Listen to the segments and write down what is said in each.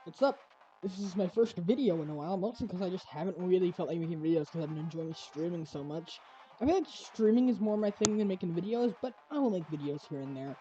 What's up? This is my first video in a while, mostly because I just haven't really felt like making videos because I've been enjoying streaming so much. I feel like streaming is more my thing than making videos, but I will make videos here and there.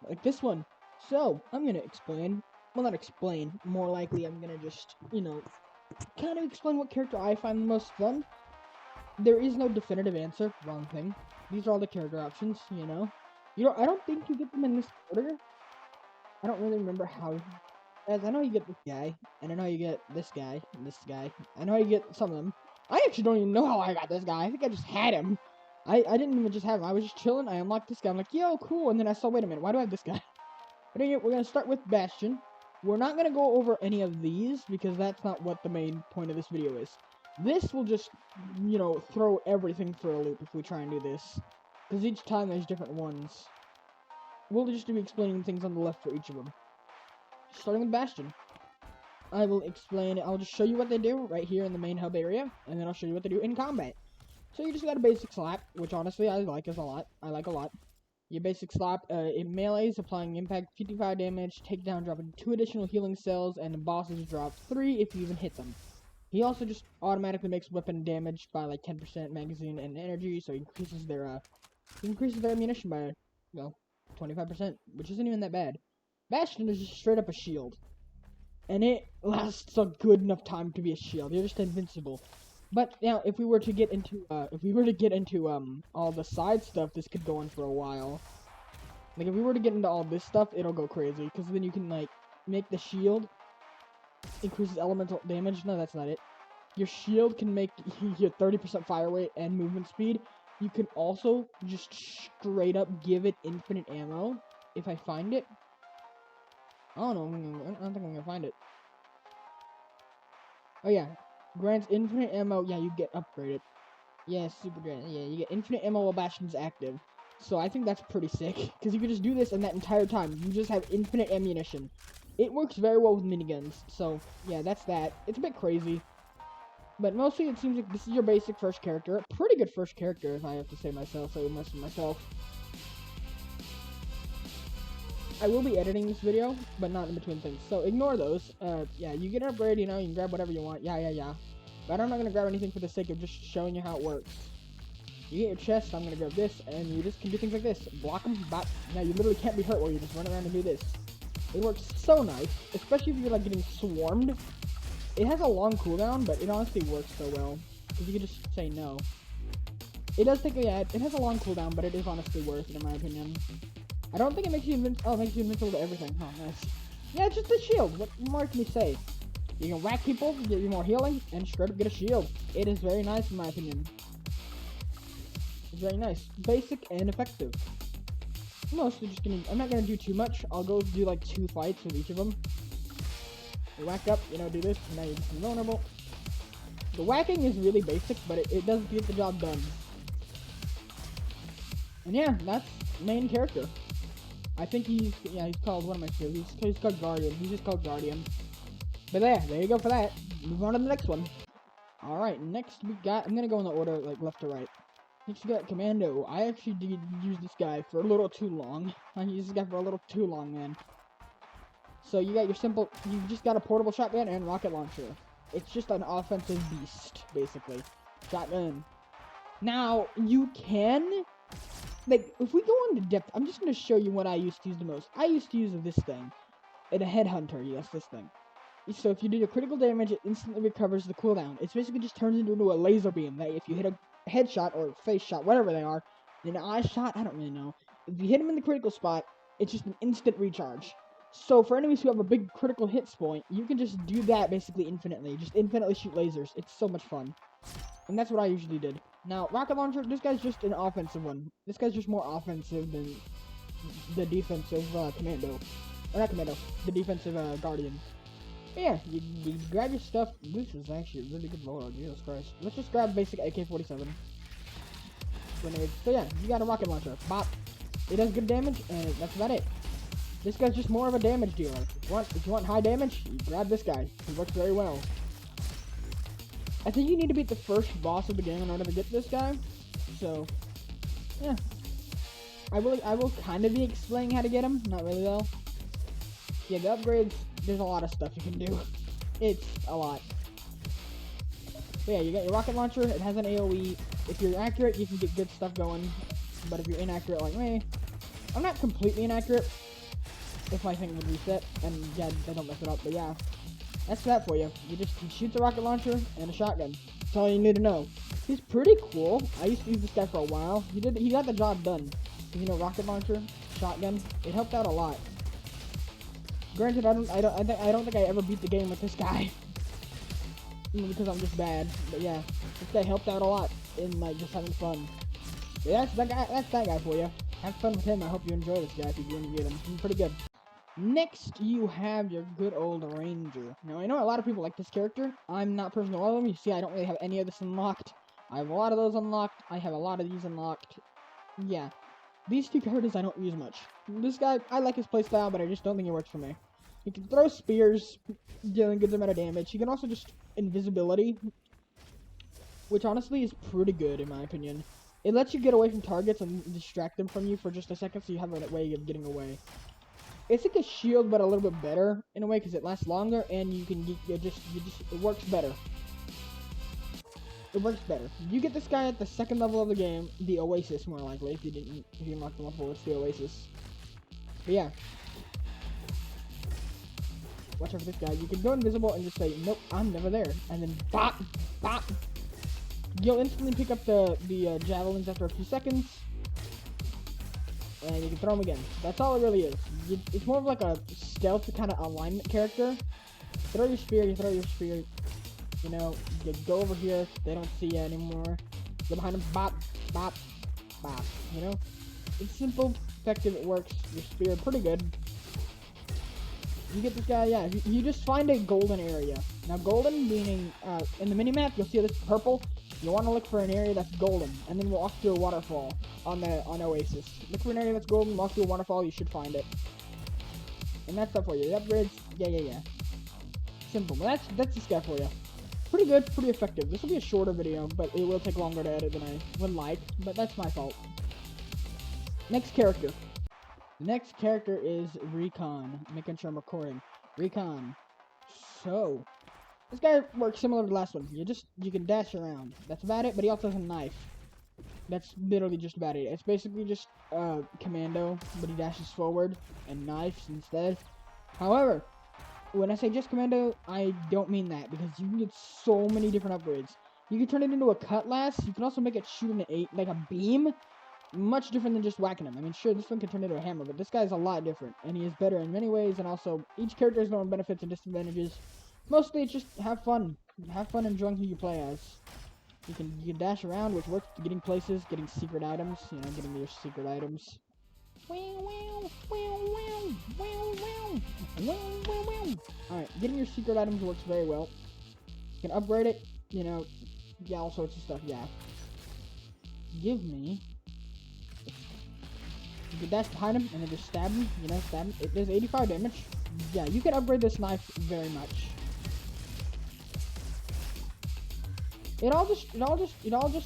Like this one. So, I'm gonna explain, well not explain, more likely I'm gonna just, kind of explain what character I find the most fun. There is no definitive answer, wrong thing. These are all the character options, I don't think you get them in this order. I don't really remember how. As I know you get this guy, and I know you get this guy, and this guy. I know you get some of them. I actually don't even know how I got this guy. I think I just had him. I didn't even just have him. I was just chilling. I unlocked this guy. I'm like, yo, cool. And then I saw, wait a minute, why do I have this guy? But anyway, we're going to start with Bastion. We're not going to go over any of these, because that's not what the main point of this video is. This will just, throw everything for a loop if we try and do this. Because each time there's different ones. We'll just be explaining things on the left for each of them. Starting with Bastion. I will explain it. I'll just show you what they do right here in the main hub area, and then I'll show you what they do in combat. So you just got a basic slap, which honestly I like a lot. Your basic slap, in melees, applying impact 55 damage, takedown dropping 2 additional healing cells, and the bosses drop 3 if you even hit them. He also just automatically makes weapon damage by like 10% magazine and energy, so he increases their ammunition by, 25%, which isn't even that bad. Bastion is just straight up a shield. And it lasts a good enough time to be a shield. You're just invincible. But now, if we were to get into all the side stuff, this could go on for a while. Like, if we were to get into all this stuff, it'll go crazy. Because then you can, like, make the shield increases elemental damage. No, that's not it. Your shield can make your 30% fire rate and movement speed. You can also just straight up give it infinite ammo. If I find it. I don't know. I don't think I'm gonna find it. Oh yeah, grants infinite ammo. Yeah, you get upgraded. Yeah, super good. Yeah, you get infinite ammo while Bastion's active. So I think that's pretty sick because you can just do this, and that entire time you just have infinite ammunition. It works very well with miniguns. So yeah, that's that. It's a bit crazy, but mostly it seems like this is your basic first character. A pretty good first character, if I have to say myself. So myself. I will be editing this video, but not in between things, so ignore those. Yeah, you get an upgrade, you can grab whatever you want, yeah. But I'm not gonna grab anything for the sake of just showing you how it works. You get your chest, I'm gonna grab this, and you just can do things like this. Block them, bop. Now you literally can't be hurt while you just run around and do this. It works so nice, especially if you're like getting swarmed. It has a long cooldown, but it honestly works so well, because you can just say no. It does take, yeah, it has a long cooldown, but it is honestly worth it in my opinion. I don't think it makes you invincible. Oh, it makes you invincible to everything. Oh, nice. Yeah, it's just a shield. What more can you say? You can whack people, get you more healing, and straight up get a shield. It is very nice in my opinion. It's very nice. Basic and effective. Mostly just gonna, I'm not gonna do too much. I'll go do like 2 fights with each of them. You whack up, do this, and now you're just invulnerable. The whacking is really basic, but it does get the job done. And yeah, that's main character. I think he's called, what am I saying? He's called Guardian. He's just called Guardian. But there you go for that. Move on to the next one. Alright, next we got, I'm gonna go in the order, like, left to right. Next we got Commando. I actually did use this guy for a little too long. I used this guy for a little too long, man. So you got you just got a portable shotgun and rocket launcher. It's just an offensive beast, basically. Shotgun. Now, you can... Like, if we go into depth, I'm just going to show you what I used to use the most. I used to use this thing. And a headhunter, yes, this thing. So if you do your critical damage, it instantly recovers the cooldown. It basically just turns into a laser beam that if you hit a headshot or face shot, whatever they are, an eye shot, I don't really know. If you hit them in the critical spot, it's just an instant recharge. So for enemies who have a big critical hits point, you can just do that basically infinitely. Just infinitely shoot lasers. It's so much fun. And that's what I usually did. Now, rocket launcher, this guy's just an offensive one. This guy's just more offensive than the defensive Commando. Or not Commando, the defensive Guardian. But yeah, you grab your stuff. This is actually a really good loadout, Jesus Christ. Let's just grab basic AK-47. Grenade. So yeah, you got a rocket launcher. Bop. It does good damage, and that's about it. This guy's just more of a damage dealer. If you want high damage, you grab this guy. He works very well. I think you need to beat the first boss of the game in order to get this guy. So, yeah. I will kind of be explaining how to get him. Not really though. Yeah, the upgrades. there's a lot of stuff you can do. It's a lot. But yeah, you got your rocket launcher. It has an AoE. If you're accurate, you can get good stuff going. But if you're inaccurate like me, I'm not completely inaccurate. If my thing would reset, and yeah, I don't mess it up. But yeah, that's that for you. He shoots a rocket launcher and a shotgun. That's all you need to know. He's pretty cool. I used to use this guy for a while. He got the job done. You know, rocket launcher, shotgun. It helped out a lot. Granted, I don't think I ever beat the game with this guy. Because I'm just bad. But yeah, this guy helped out a lot in like just having fun. But yeah, that's that guy for you. Have fun with him. I hope you enjoy this guy if you do get him. He's pretty good. Next, you have your good old Ranger. Now, I know a lot of people like this character. I'm not personally one of them. You see, I don't really have any of this unlocked. I have a lot of those unlocked. I have a lot of these unlocked. Yeah. These two characters I don't use much. This guy, I like his playstyle, but I just don't think it works for me. He can throw spears, dealing a good amount of damage. He can also just invisibility, which honestly is pretty good in my opinion. It lets you get away from targets and distract them from you for just a second, so you have a way of getting away. It's like a shield, but a little bit better in a way because it lasts longer and you can it works better. It works better. You get this guy at the second level of the game, the Oasis more likely if you unlock the level, it's the Oasis. But yeah, watch out for this guy. You can go invisible and just say, nope, I'm never there, and then bop, bop. You'll instantly pick up the javelins after a few seconds. And you can throw them again. That's all it really is. It's more of like a stealth kind of alignment character. Throw your spear, you know, you go over here, they don't see you anymore. Go behind them, bop, bop, bop, you know? It's simple, effective, it works. Your spear, pretty good. You get this guy, yeah, you just find a golden area. Now golden meaning, in the minimap, you'll see this purple. You want to look for an area that's golden, and then walk to a waterfall on Oasis. Look for an area that's golden, walk to a waterfall, you should find it. And that's stuff for you. The upgrades, yeah. Simple, but that's this guy for you. Pretty good, pretty effective. This will be a shorter video, but it will take longer to edit than I would like, but that's my fault. Next character. The next character is Recon. Making sure I'm recording. Recon. So, this guy works similar to the last one. You can dash around. That's about it, but he also has a knife. That's literally just about it. It's basically just commando, but he dashes forward and knives instead. However, when I say just commando, I don't mean that because you can get so many different upgrades. You can turn it into a cutlass. You can also make it shoot like a beam. Much different than just whacking him. I mean, sure, this one can turn into a hammer, but this guy's a lot different, and he is better in many ways. And also, each character has their own benefits and disadvantages. Mostly, it's just have fun. Have fun enjoying who you play as. You can dash around, which works for getting places, getting secret items. You know, getting your secret items. Alright, getting your secret items works very well. You can upgrade it. You know, yeah, all sorts of stuff. Yeah. Give me. You can dash behind him and then just stab him. You know, stab him. It does 85 damage. Yeah, you can upgrade this knife very much. It all just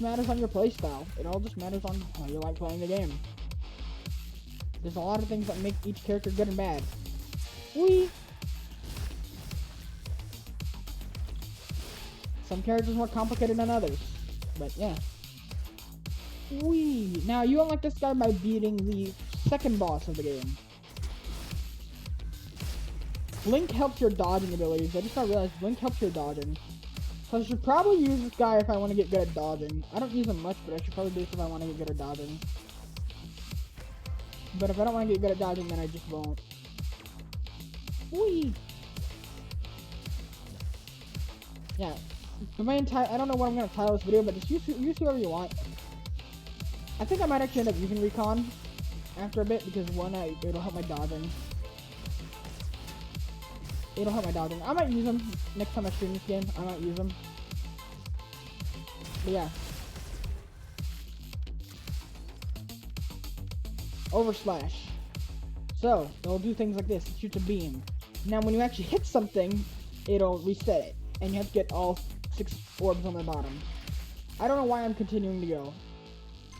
matters on your playstyle. It all just matters on how you like playing the game. There's a lot of things that make each character good and bad. Whee! Some characters more complicated than others, but yeah. Whee! Now you unlock this guy by beating the second boss of the game. Blink helps your dodging abilities. I just now realized Blink helps your dodging. So I should probably use this guy if I want to get good at dodging. I don't use him much, but I should probably do this if I want to get good at dodging. But if I don't want to get good at dodging, then I just won't. Whee! Yeah. The main I don't know what I'm going to title this video, but just use whoever you want. I think I might actually end up using Recon after a bit, because one, it'll help my dodging. It'll help my dodging. I might use them next time I stream this game. I might use them. But yeah. Overslash. So, it'll do things like this. It shoots a beam. Now, when you actually hit something, it'll reset it. And you have to get all 6 orbs on the bottom. I don't know why I'm continuing to go.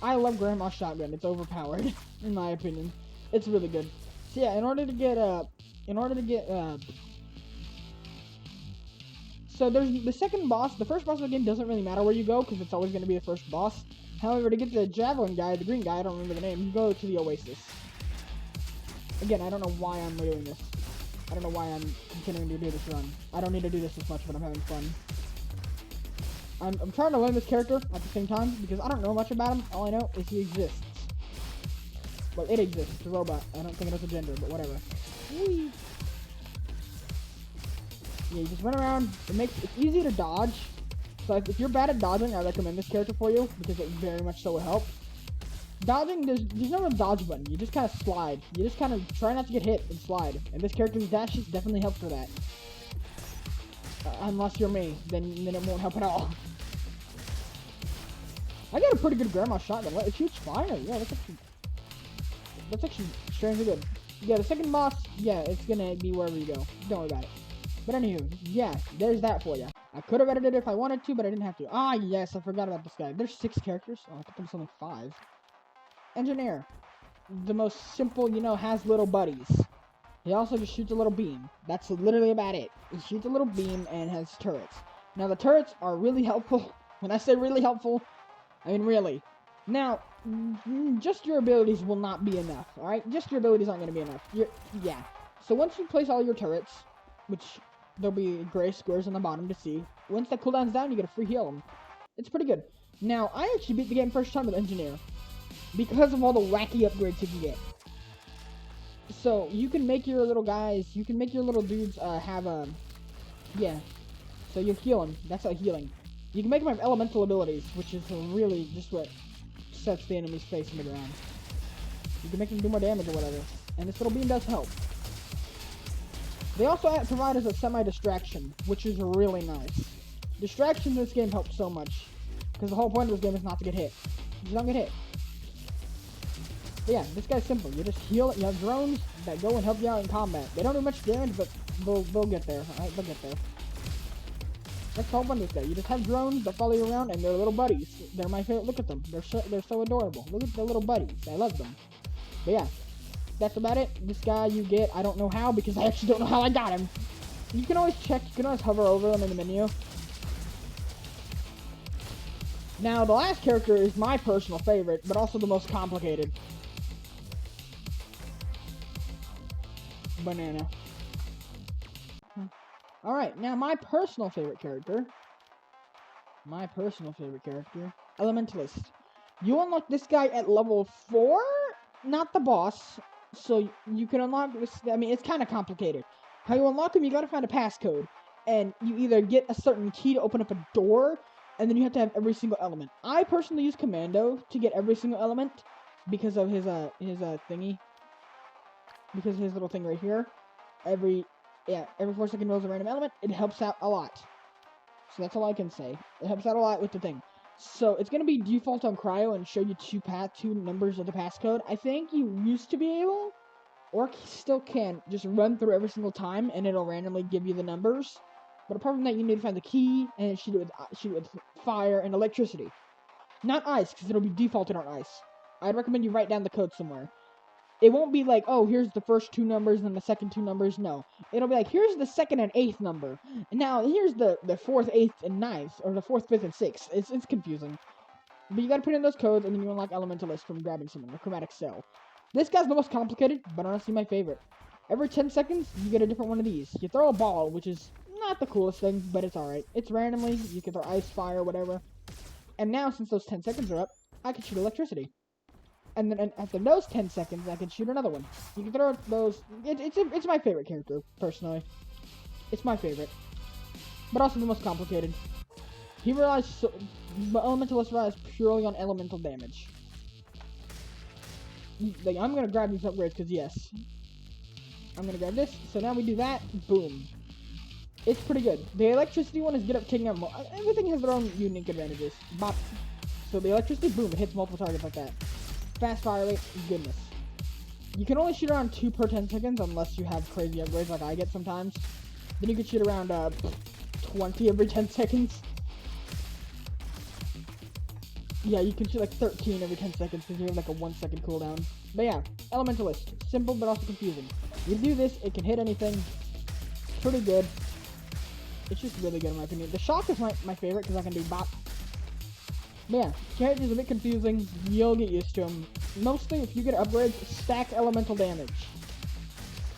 I love Grandma's shotgun. It's overpowered, in my opinion. It's really good. So yeah, in order to get So there's the second boss. The first boss of the game doesn't really matter where you go because it's always going to be the first boss. However, to get the javelin guy, the green guy, I don't remember the name, you go to the Oasis. Again, I don't know why I'm doing this. I don't know why I'm continuing to do this run. I don't need to do this as much, but I'm having fun. I'm trying to learn this character at the same time because I don't know much about him. All I know is he exists. Well, it exists. It's a robot. I don't think it has a gender, but whatever. Whee! Yeah, you just run around. It's easy to dodge. So if you're bad at dodging, I recommend this character for you because it very much so will help. Dodging, there's no real dodge button. You just kind of slide. You just kind of try not to get hit and slide. And this character's dashes definitely help for that. Unless you're me, then it won't help at all. I got a pretty good grandma shotgun. It shoots fire. Yeah, that's actually strangely good. Yeah, the second boss, yeah, it's gonna be wherever you go. Don't worry about it. But anywho, yeah, there's that for you. I could have edited it if I wanted to, but I didn't have to. Ah, yes, I forgot about this guy. There's 6 characters. Oh, I thought there was only 5. Engineer. The most simple, has little buddies. He also just shoots a little beam. That's literally about it. He shoots a little beam and has turrets. Now, the turrets are really helpful. When I say really helpful, I mean really. Now, just your abilities will not be enough, alright? Just your abilities aren't going to be enough. Yeah. So once you place all your turrets, which there'll be gray squares on the bottom to see, once that cooldown's down, you get a free heal them. It's pretty good. Now, I actually beat the game first time with Engineer because of all the wacky upgrades you can get. So, you can make your little guys, you can make your little dudes have a... Yeah. So you heal them. That's how healing. You can make them have elemental abilities, which is really just what sets the enemy's face in the ground. You can make them do more damage or whatever. And this little beam does help. They also provide us a semi-distraction, which is really nice. Distractions in this game help so much. Because the whole point of this game is not to get hit. You don't get hit. But yeah, this guy's simple. You just heal it. You have drones that go and help you out in combat. They don't do much damage, but they'll get there. Alright, they'll get there. That's the whole point of this guy. You just have drones that follow you around, and they're little buddies. They're my favorite. Look at them. They're so adorable. Look at the little buddies. I love them. But yeah, that's about it. This guy you get, I don't know how, because I actually don't know how I got him. You can always check. You can always hover over them in the menu. Now, the last character is my personal favorite, but also the most complicated. Banana. Alright, now my personal favorite character, Elementalist. You unlock this guy at level 4, not the boss, so you can unlock this, I mean, it's kind of complicated. How you unlock him, you gotta find a passcode, and you either get a certain key to open up a door, and then you have to have every single element. I personally use Commando to get every single element, because of his thingy. Because of his little thing right here. Every 4 second rolls a random element, it helps out a lot. So that's all I can say. It helps out a lot with the thing. So it's gonna be default on Cryo and show you two numbers of the passcode. I think you used to be able, or still can, just run through every single time and it'll randomly give you the numbers. But apart from that, you need to find the key and shoot it with fire and electricity. Not ice, because it'll be defaulted on ice. I'd recommend you write down the code somewhere. It won't be like, oh, here's the first 2 numbers and the second 2 numbers. No. It'll be like, here's the 2nd and 8th number. And now, here's the 4th, 8th, and 9th. Or the 4th, 5th, and 6th. It's confusing. But you gotta put in those codes, and then you unlock Elementalist from grabbing someone. Or Chromatic Cell. This guy's the most complicated, but honestly my favorite. Every 10 seconds, you get a different one of these. You throw a ball, which is not the coolest thing, but it's alright. It's randomly. You can throw ice, fire, whatever. And now, since those 10 seconds are up, I can shoot electricity. And then after those 10 seconds, I can shoot another one. You can throw those. It's my favorite character, personally. It's my favorite. But also the most complicated. He relies Elementalist relies purely on elemental damage. Like, I'm going to grab these upgrades, because yes. I'm going to grab this. So now we do that. Boom. It's pretty good. The electricity one is good at taking out more. Everything has their own unique advantages. Bop. So the electricity, boom, it hits multiple targets like that. Fast fire rate, goodness. You can only shoot around 2 per 10 seconds unless you have crazy upgrades like I get sometimes. Then you can shoot around 20 every 10 seconds. Yeah, you can shoot like 13 every 10 seconds because you have like a 1 second cooldown. But yeah, Elementalist. Simple but also confusing. You do this, it can hit anything. Pretty good. It's just really good in my opinion. The shock is my favorite because I can do bop. But yeah, character's a bit confusing. You'll get used to them. Mostly, if you get upgrades, stack elemental damage.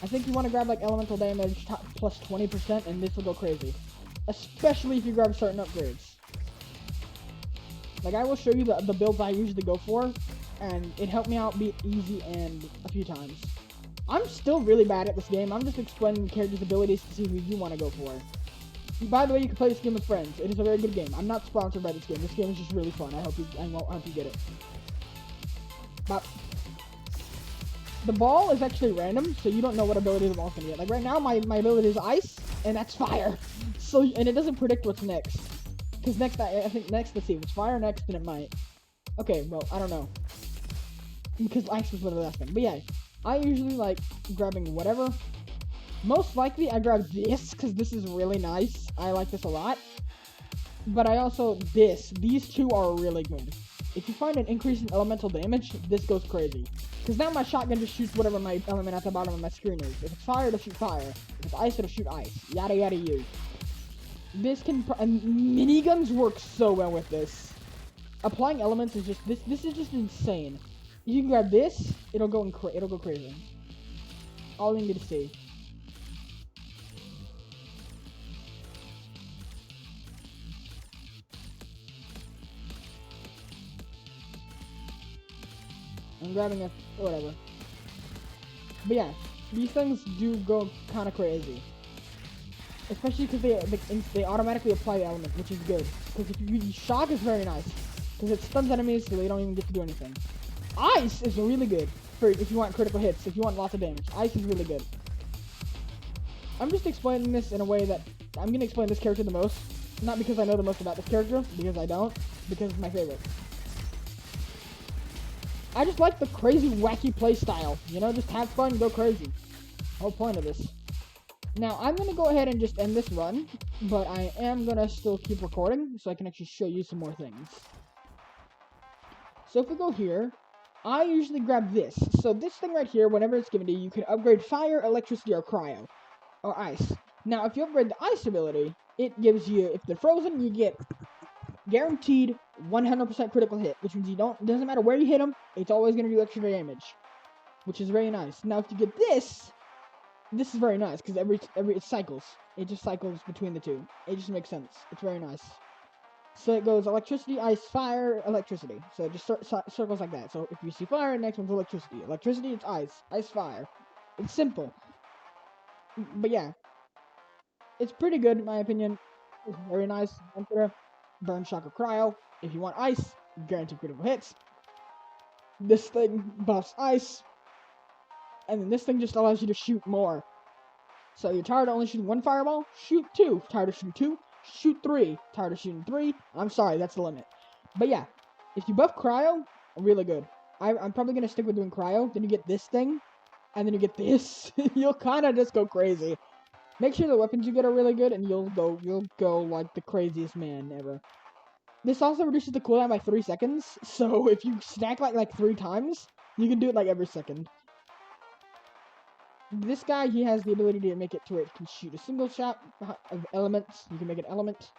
I think you want to grab like elemental damage plus 20%, and this will go crazy. Especially if you grab certain upgrades. Like, I will show you the builds I usually go for, and it helped me out beat easy and a few times. I'm still really bad at this game. I'm just explaining the character's abilities to see who you want to go for. By the way, you can play this game with friends. It is a very good game. I'm not sponsored by this game. This game is just really fun. I hope you get it. But the ball is actually random, so you don't know what ability the ball's gonna get. Like right now, my ability is ice, and that's fire. So, and it doesn't predict what's next. Because next, I think next, let's see, if it's fire next, then it might. Okay, well, I don't know. Because ice was literally the last thing. But yeah, I usually like grabbing whatever. Most likely, I grab this, because this is really nice. I like this a lot. But I also, these two are really good. If you find an increase in elemental damage, this goes crazy. Because now my shotgun just shoots whatever my element at the bottom of my screen is. If it's fire, it'll shoot fire. If it's ice, it'll shoot ice. Yada yada you. This can, and miniguns work so well with this. Applying elements is just, this is just insane. You can grab this, it'll go crazy. All you need to see. I'm grabbing a whatever. But yeah, these things do go kind of crazy. Especially because they automatically apply the element, which is good. Because if you shock is very nice. Because it stuns enemies so they don't even get to do anything. Ice is really good for if you want critical hits, if you want lots of damage. Ice is really good. I'm just explaining this in a way that I'm going to explain this character the most. Not because I know the most about this character, because I don't. Because it's my favorite. I just like the crazy, wacky playstyle. You know, just have fun, go crazy. Whole point of this. Now, I'm going to go ahead and just end this run, but I am going to still keep recording, so I can actually show you some more things. So if we go here, I usually grab this. So this thing right here, whenever it's given to you, you can upgrade fire, electricity, or cryo, or ice. Now, if you upgrade the ice ability, it gives you, if they're frozen, you get guaranteed 100% critical hit, which means it doesn't matter where you hit them, it's always going to do extra damage, which is very nice. Now, if you get this is very nice, because it cycles. It just cycles between the two. It just makes sense. It's very nice. So it goes electricity, ice, fire, electricity. So it just circles like that. So if you see fire, next one's electricity. Electricity, it's ice. Ice, fire. It's simple. But yeah. It's pretty good, in my opinion. It's very nice. Burn, shock, or cryo. If you want ice, guaranteed critical hits. This thing buffs ice. And then this thing just allows you to shoot more. So you're tired of only shooting one fireball? Shoot 2. Tired of shooting 2? Shoot 3. Tired of shooting 3? I'm sorry, that's the limit. But yeah, if you buff cryo, really good. I'm probably going to stick with doing cryo. Then you get this thing. And then you get this. You'll kind of just go crazy. Make sure the weapons you get are really good, and you'll go like the craziest man ever. This also reduces the cooldown by 3 seconds. So if you stack like 3 times, you can do it like every second. This guy, he has the ability to make it to where it can shoot a single shot of elements. You can make it element.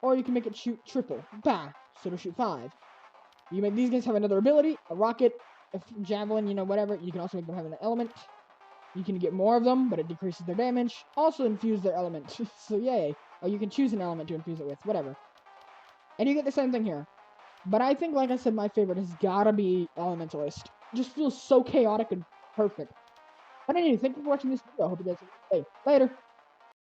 Or you can make it shoot triple. Bah! So it'll shoot 5. These guys have another ability, a rocket, a javelin, you know, whatever. You can also make them have an element. You can get more of them, but it decreases their damage. Also infuse their element. So yay. Or you can choose an element to infuse it with. Whatever. And you get the same thing here. But I think, like I said, my favorite has gotta be Elementalist. Just feels so chaotic and perfect. But anyway, thank you for watching this video. I hope you guys have a good day. Later.